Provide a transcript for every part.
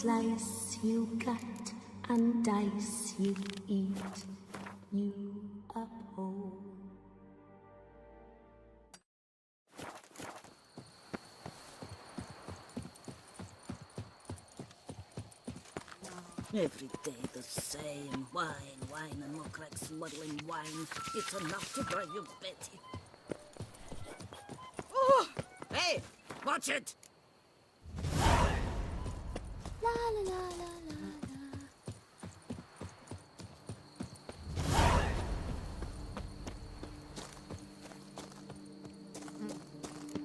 slice you cut, and dice you eat, you uphold. Every day the same. Wine, and more like smuggling wine. It's enough to drive you batty. Oh! Hey! Watch it! La la la la la la.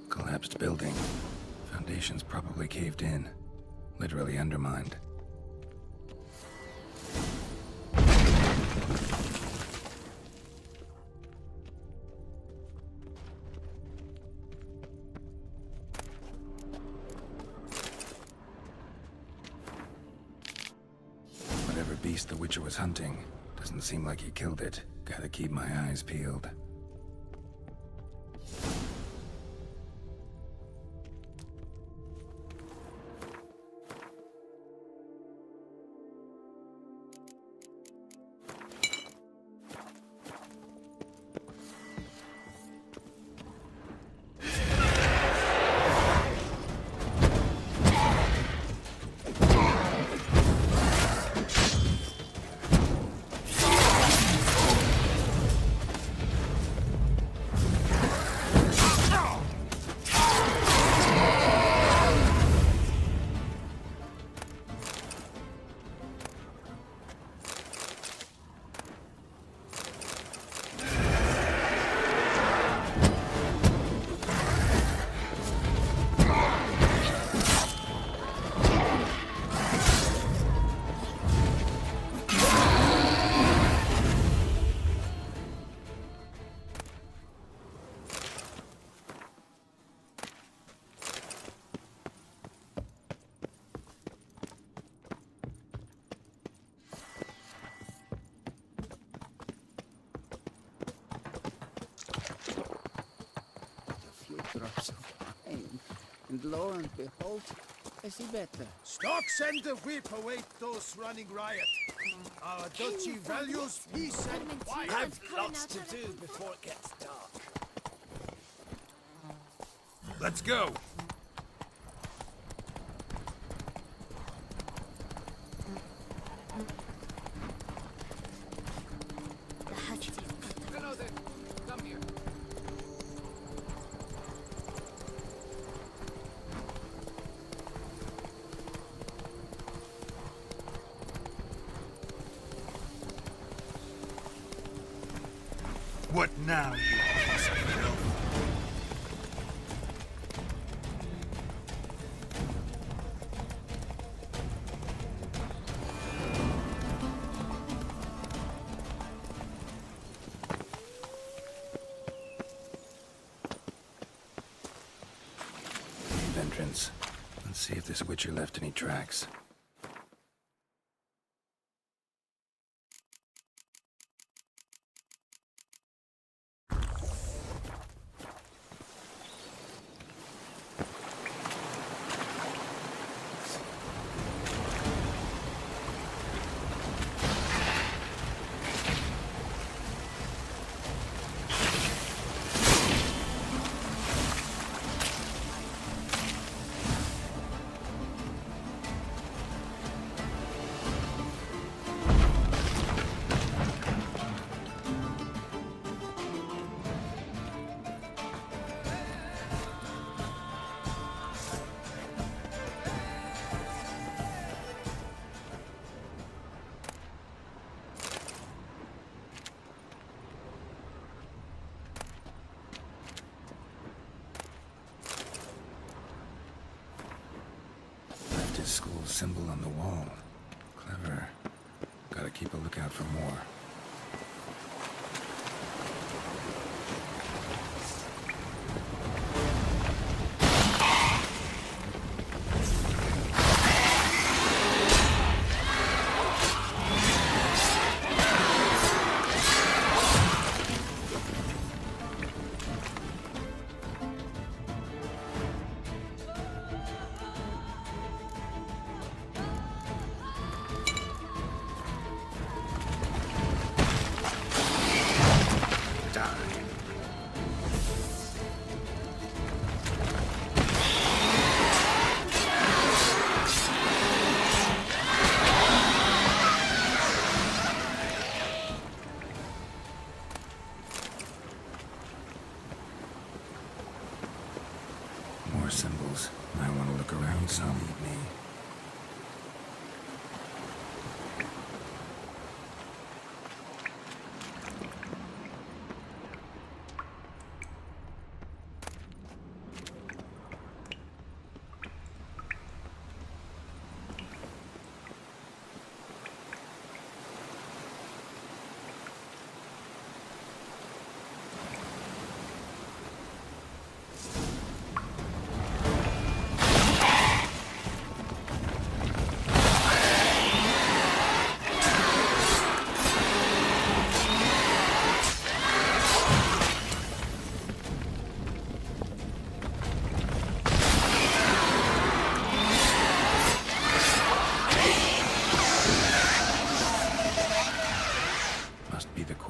Collapsed building. Foundations probably caved in. Literally undermined. Whatever beast the Witcher was hunting, doesn't seem like he killed it. Gotta keep my eyes peeled. Drops of wine, and lo and behold, I see better. Stocks and the whip await those running riot. Our duchy values peace and quiet. I've lots to do before it gets dark. Let's go. Hello there. Come here. What now, you piece of filth? Cave entrance. Let's see if this Witcher left any tracks. His school symbol on the wall. Clever. Gotta keep a lookout for more.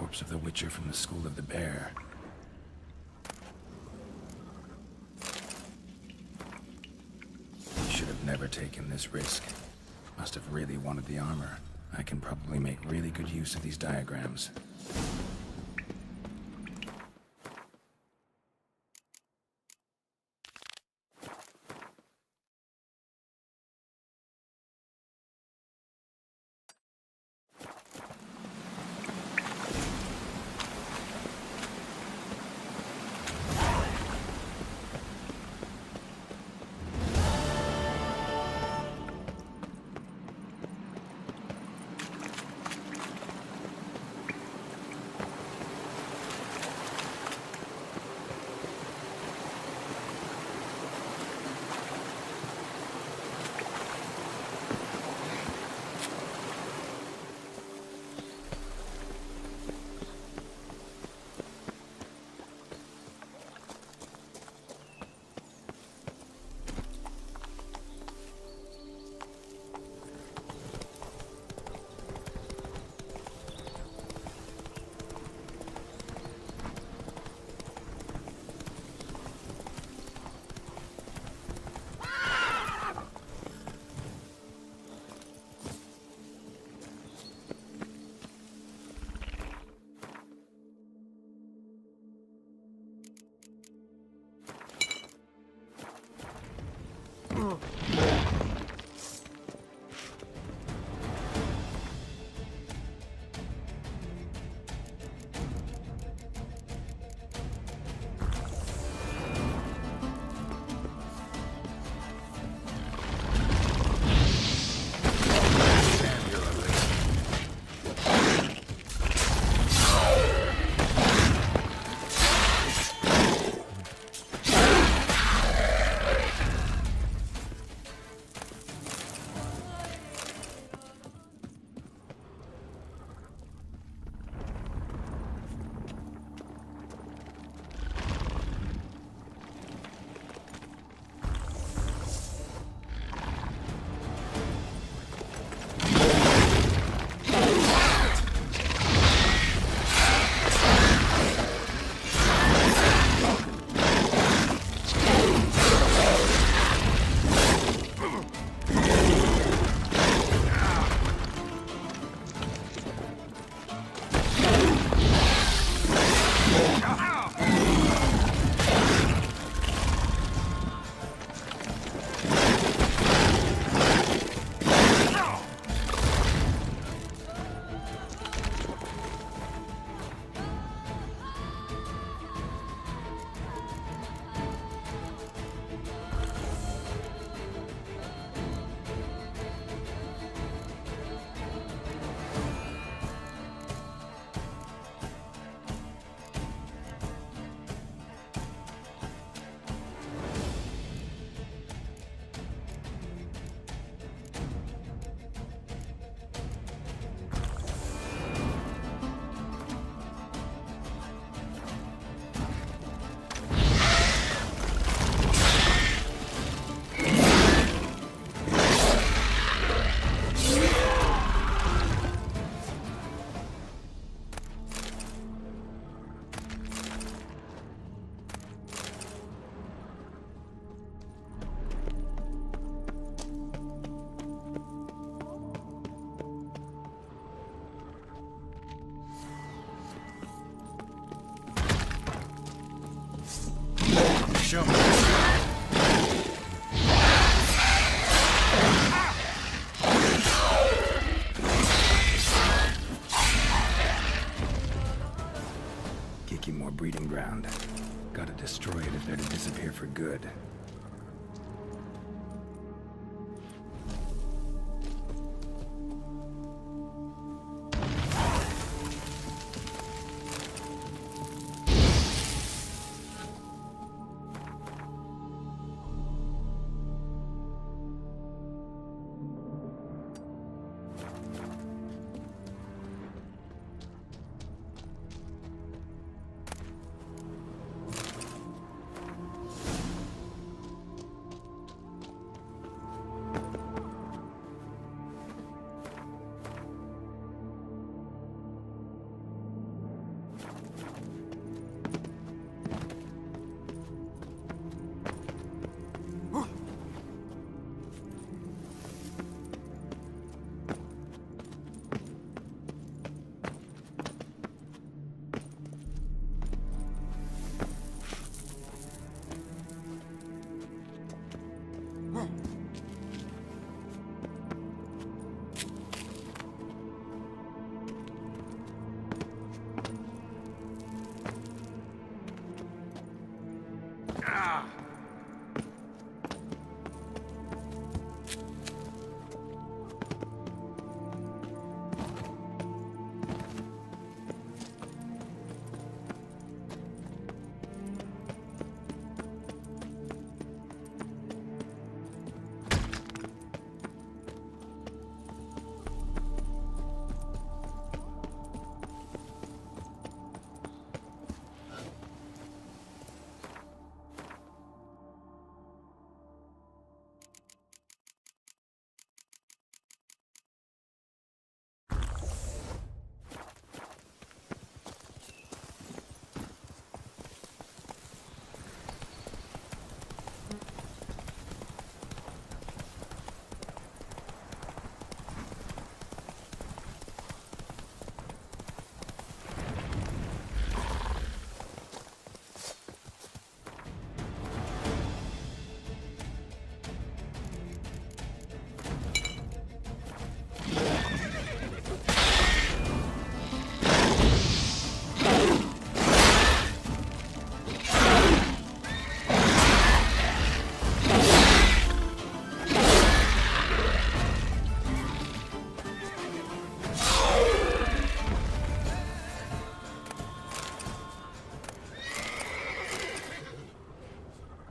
corpse of the Witcher from the School of the Bear. He should have never taken this risk. Must have really wanted the armor. I can probably make really good use of these diagrams. Show me. Kiki more breeding ground. Gotta destroy it if they're to disappear for good.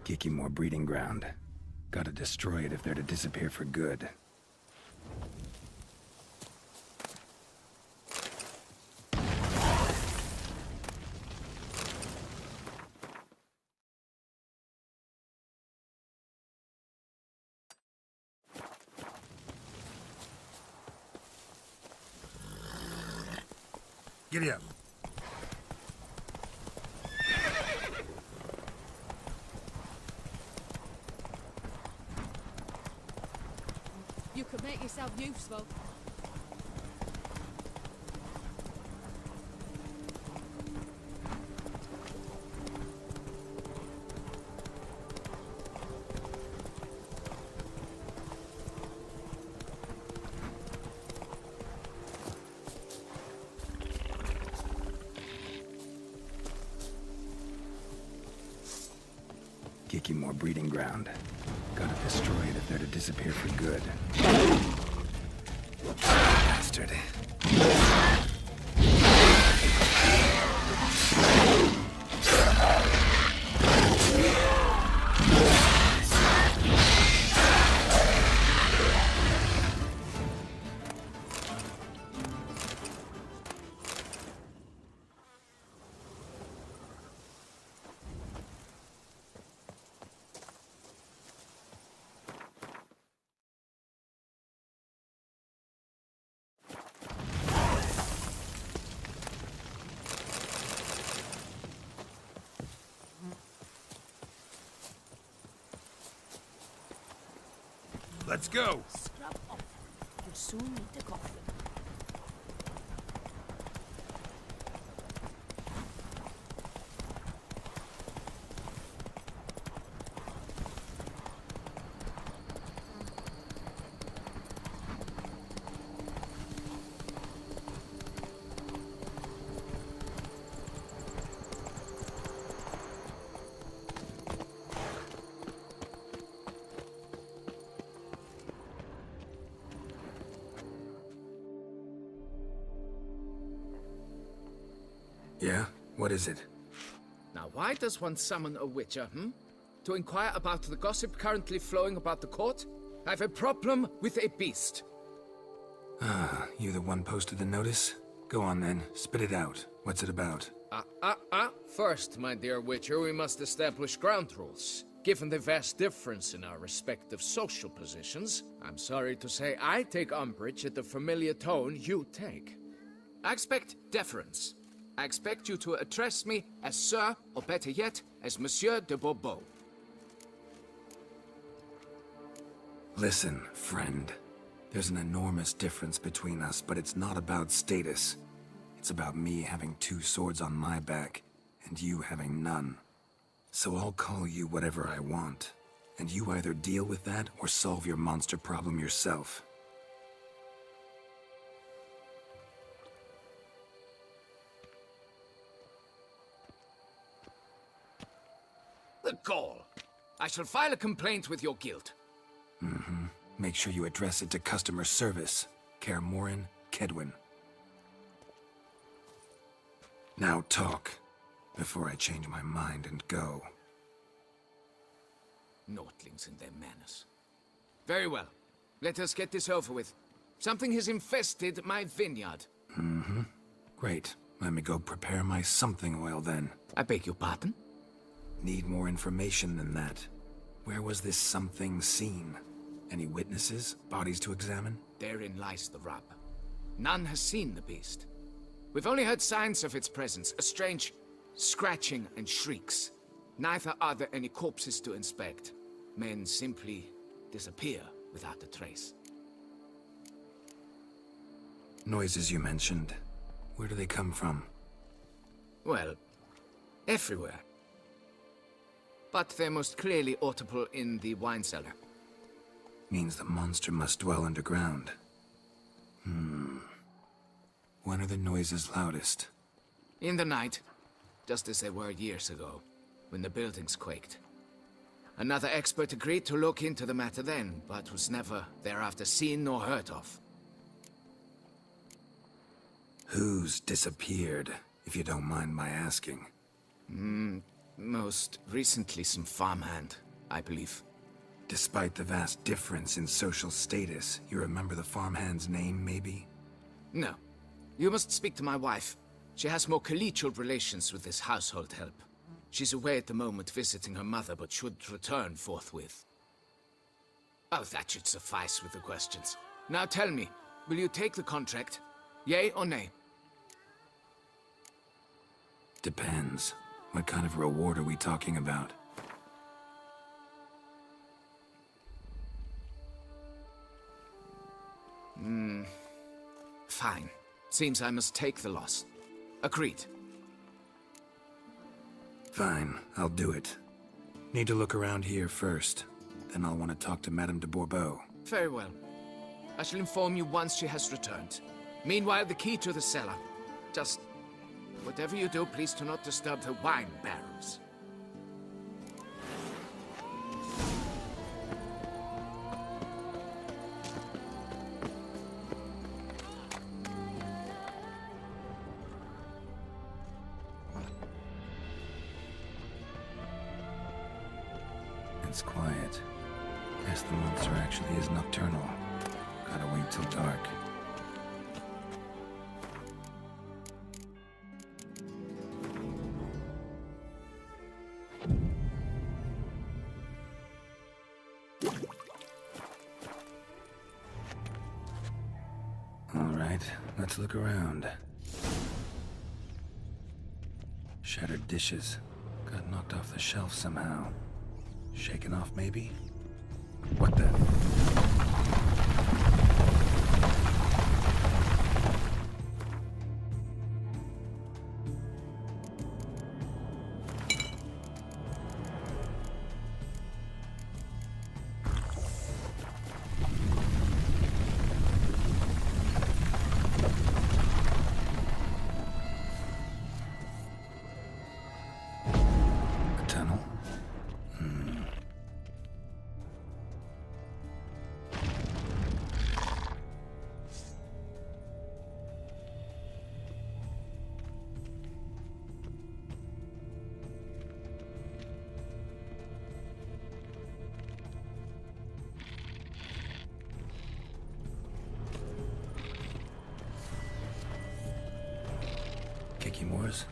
Kiki more breeding ground. Gotta destroy it if they're to disappear for good. Giddy up. You could make yourself useful. Kiki more breeding ground. Gotta destroy it if they're to disappear for good. Bastard. Let's go! Scrub off. You'll soon need a coffin. Yeah? What is it? Now, why does one summon a witcher, To inquire about the gossip currently flowing about the court? I have a problem with a beast. Ah, you the one posted the notice? Go on then, spit it out. What's it about? First, my dear witcher, we must establish ground rules. Given the vast difference in our respective social positions, I'm sorry to say I take umbrage at the familiar tone you take. I expect deference. I expect you to address me as Sir, or better yet, as Monsieur de Bourbeau. Listen, friend. There's an enormous difference between us, but it's not about status. It's about me having two swords on my back, and you having none. So I'll call you whatever I want, and you either deal with that or solve your monster problem yourself. The gall! I shall file a complaint with your guild. Make sure you address it to customer service. Kaer Morhen, Kedwin. Now talk, before I change my mind and go. Naughtlings and their manners. Very well. Let us get this over with. Something has infested my vineyard. Great. Let me go prepare my something oil then. I beg your pardon? Need more information than that. Where was this something seen? Any witnesses? Bodies to examine? Therein lies the rub. None has seen the beast. We've only heard signs of its presence, a strange scratching and shrieks. Neither are there any corpses to inspect. Men simply disappear without a trace. Noises you mentioned. Where do they come from? Well, everywhere. But they're most clearly audible in the wine cellar. Means the monster must dwell underground. When are the noises loudest? In the night, just as they were years ago, when the buildings quaked. Another expert agreed to look into the matter then, but was never thereafter seen nor heard of. Who's disappeared, if you don't mind my asking? Most recently some farmhand, I believe. Despite the vast difference in social status, you remember the farmhand's name, maybe? No. You must speak to my wife. She has more collegial relations with this household help. She's away at the moment visiting her mother, but should return forthwith. Oh, that should suffice with the questions. Now tell me, will you take the contract? Yay or nay? Depends. What kind of reward are we talking about? Fine. Seems I must take the loss. Agreed. Fine, I'll do it. Need to look around here first. Then I'll want to talk to Madame de Bourbeau. Very well. I shall inform you once she has returned. Meanwhile, the key to the cellar. Just... whatever you do, please do not disturb the wine barrels. It's quiet. Guess the monster actually is nocturnal. Gotta wait till dark. Alright, let's look around. Shattered dishes. Got knocked off the shelf somehow. Shaken off, maybe? What the? A tunnel? Kicky Moores?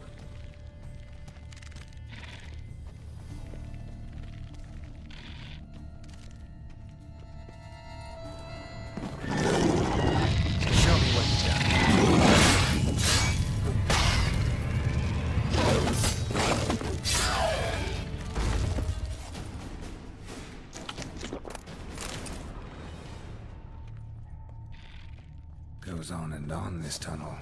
Show me what you got. Goes on and on, this tunnel.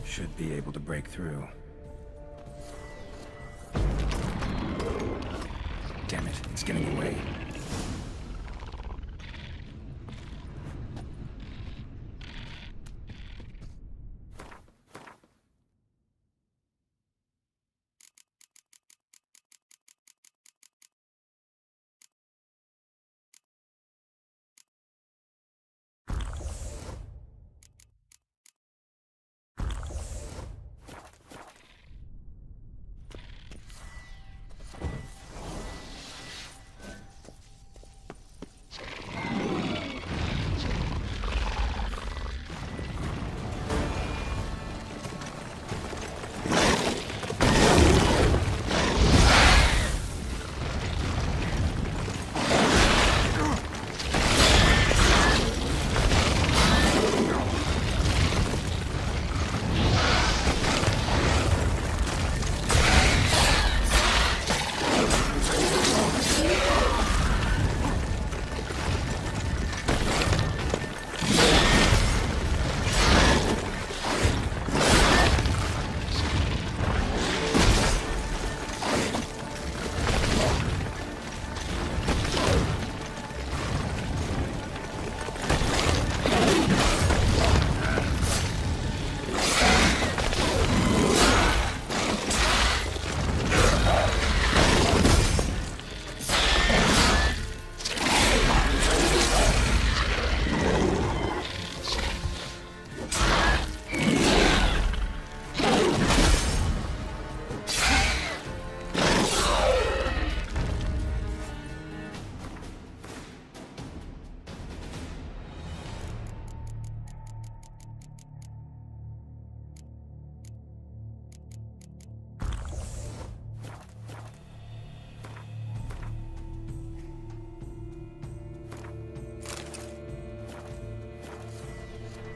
Should be able to break through. Damn it, it's getting away.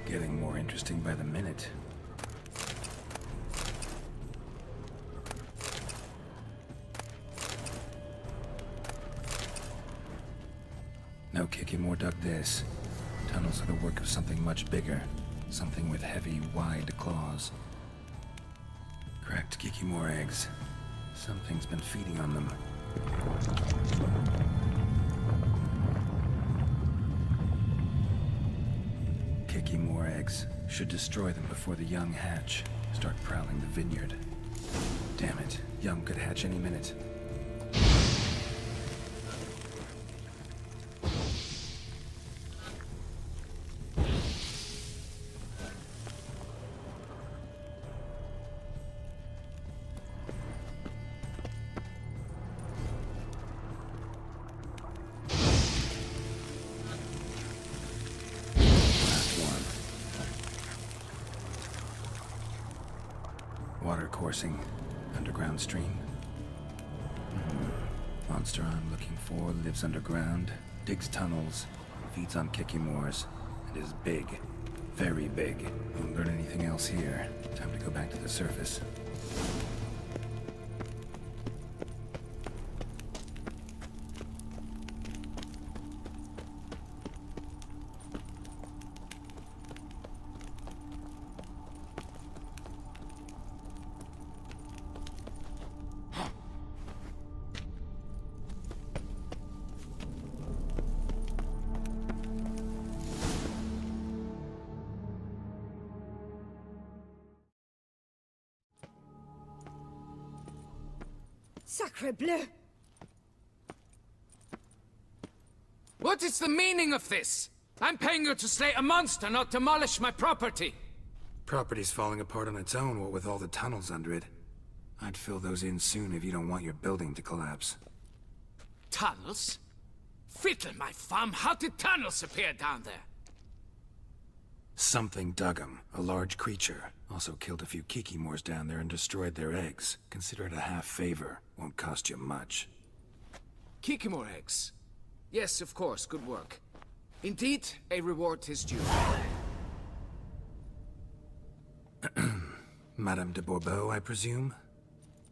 Getting more interesting by the minute. No Kikimore dug this. Tunnels are the work of something much bigger. Something with heavy, wide claws. Cracked Kikimore eggs. Something's been feeding on them. Kikimore eggs. Should destroy them before the young hatch. Start prowling the vineyard. Damn it. Young could hatch any minute. Water coursing. Underground stream. Monster I'm looking for lives underground, digs tunnels, feeds on Kikimores, and is big. Very big. Won't learn anything else here. Time to go back to the surface. Sacre bleu! What is the meaning of this? I'm paying you to slay a monster, not demolish my property. Property's falling apart on its own, what with all the tunnels under it. I'd fill those in soon if you don't want your building to collapse. Tunnels? Fiddle my thumb, how did tunnels appear down there? Something dug 'em. A large creature. Also killed a few Kikimores down there and destroyed their eggs. Consider it a half favor. Won't cost you much. Kikimore eggs. Yes, of course, good work. Indeed, a reward is due. Madame de Bourbeau, I presume?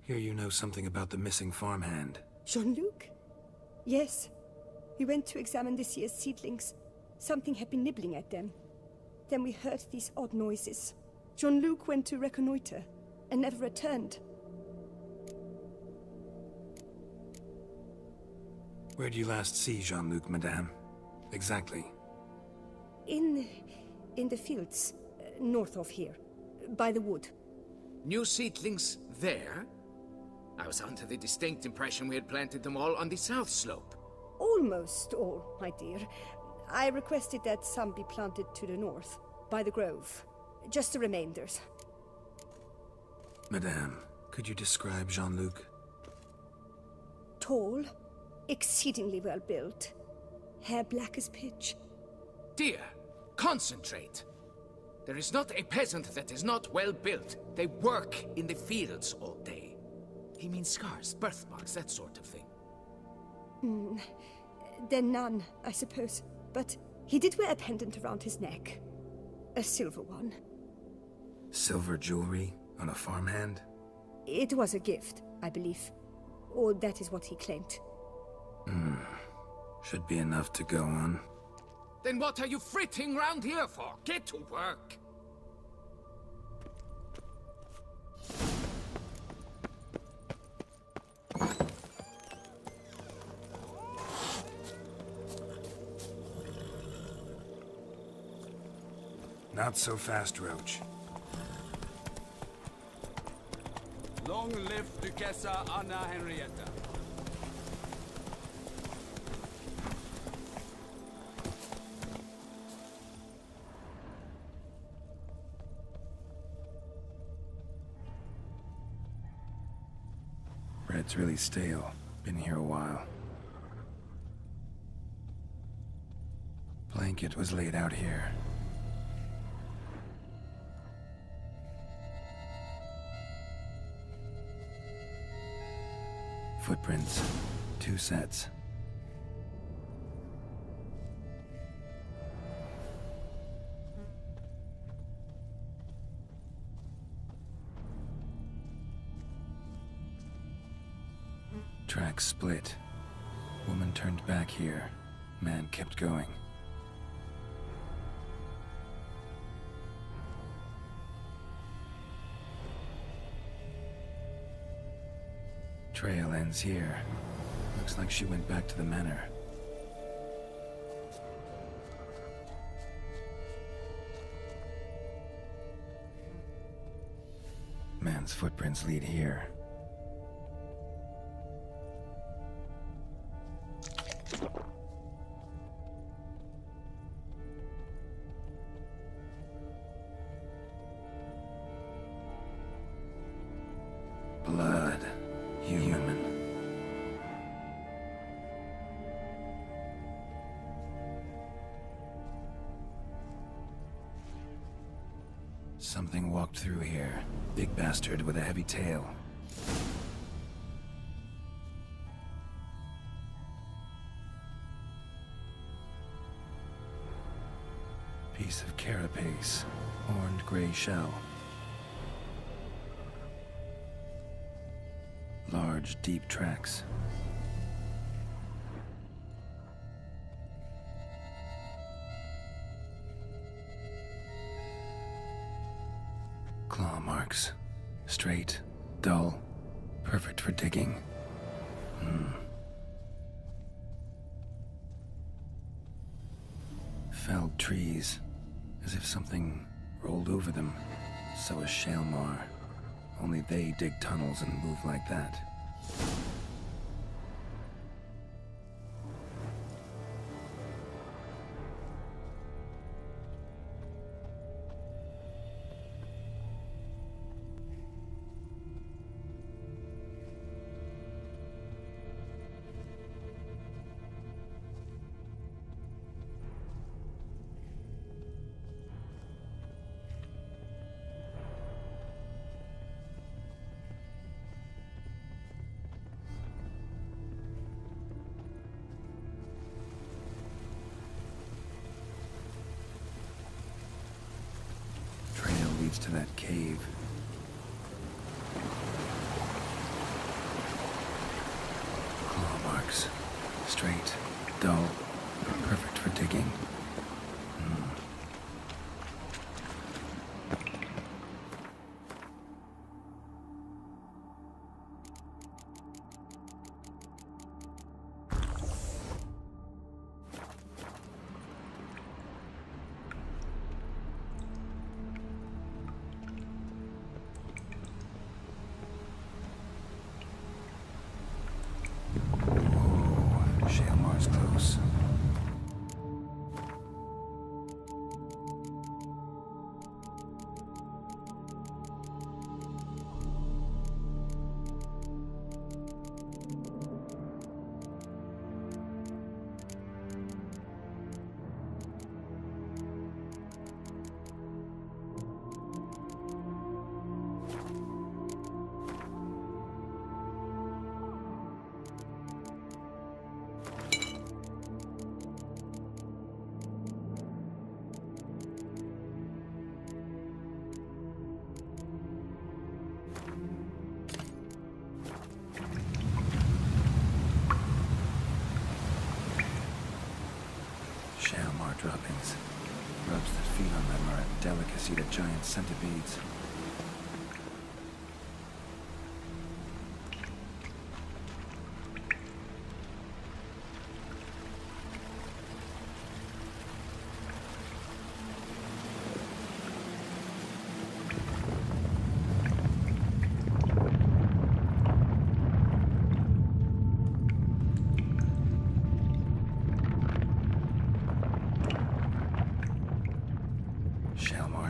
Hear you know something about the missing farmhand. Jean-Luc? Yes. We went to examine this year's seedlings. Something had been nibbling at them. Then we heard these odd noises. Jean-Luc went to reconnoiter and never returned. Where did you last see Jean-Luc, madame? Exactly. In the fields, north of here, by the wood. New seedlings there? I was under the distinct impression we had planted them all on the south slope. Almost all, my dear. I requested that some be planted to the north, by the grove. Just the remainders. Madame, could you describe Jean-Luc? Tall, exceedingly well built, hair black as pitch. Dear, concentrate. There is not a peasant that is not well built. They work in the fields all day. He means scars, birthmarks, that sort of thing. Then none, I suppose. But he did wear a pendant around his neck. A silver one. Silver jewelry on a farmhand? It was a gift, I believe. Or that is what he claimed. Should be enough to go on. Then what are you fritting round here for? Get to work! Not so fast, Roach. Long live Duchessa Anna Henrietta. Bread's really stale. Been here a while. Blanket was laid out here. Footprints. 2 sets. Tracks split. Woman turned back here. Man kept going. Trail ends here. Looks like she went back to the manor. Man's footprints lead here. Blood. Human. Something walked through here. Big bastard with a heavy tail. Piece of carapace. Horned gray shell. Large, deep tracks. Claw marks. Straight, dull, perfect for digging. Felled trees, as if something rolled over them. So is Shalmar. Only they dig tunnels and move like that. To that cave. Claw marks. Straight, dull, perfect for digging. droppings. Grubs that feed on them are a delicacy to giant centipedes.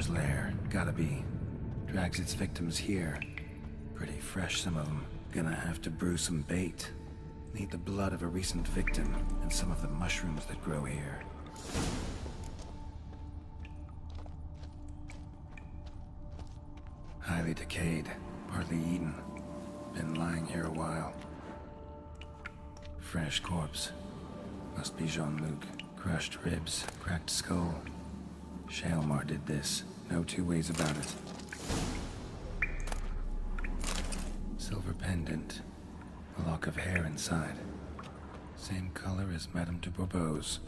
Lair. Gotta be. Drags its victims here. Pretty fresh, some of them. Gonna have to brew some bait. Need the blood of a recent victim and some of the mushrooms that grow here. Highly decayed, partly eaten. Been lying here a while. Fresh corpse. Must be Jean-Luc. Crushed ribs, cracked skull. Shalmar did this. No two ways about it. Silver pendant. A lock of hair inside. Same color as Madame de Bourbeau's.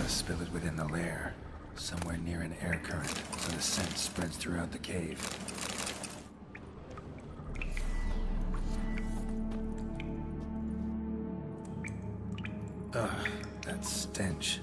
Spill it within the lair, somewhere near an air current, so the scent spreads throughout the cave. Ugh, that stench.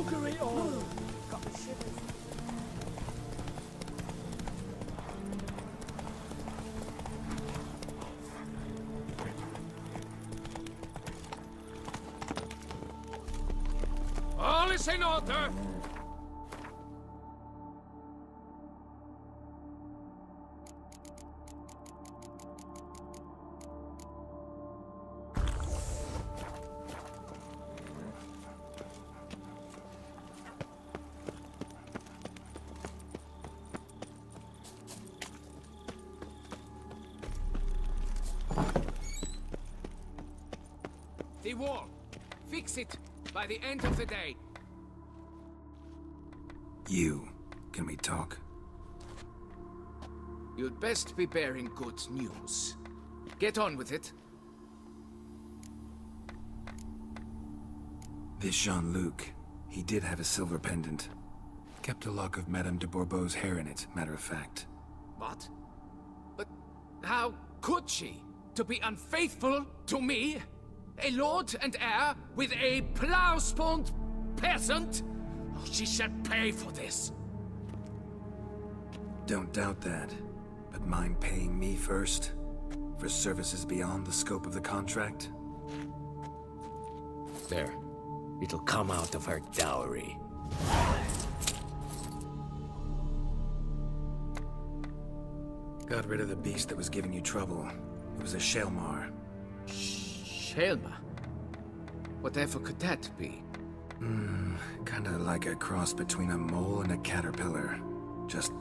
Cookery all! All is in order! The wall. Fix it by the end of the day. Can we talk? You'd best be bearing good news. Get on with it. This Jean-Luc, he did have a silver pendant. Kept a lock of Madame de Bourbeau's hair in it, matter of fact. What? But how could she? To be unfaithful to me? A lord and heir with a plow-spawned peasant? Oh, she shall pay for this. Don't doubt that. But mind paying me first? For services beyond the scope of the contract? There. It'll come out of her dowry. Got rid of the beast that was giving you trouble. It was a Shelmar. Shelma? Whatever could that be? Kinda like a cross between a mole and a caterpillar. Just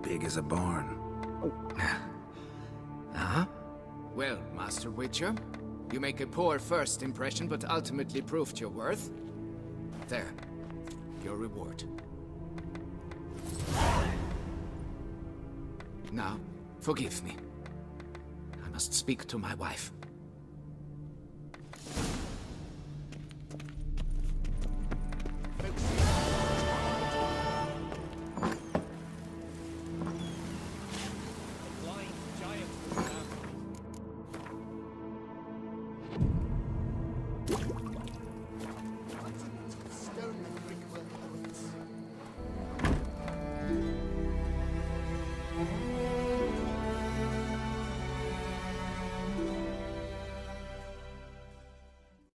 big as a barn. Huh? Well, Master Witcher, you make a poor first impression, but ultimately proved your worth. There. Your reward. Now, forgive me. I must speak to my wife.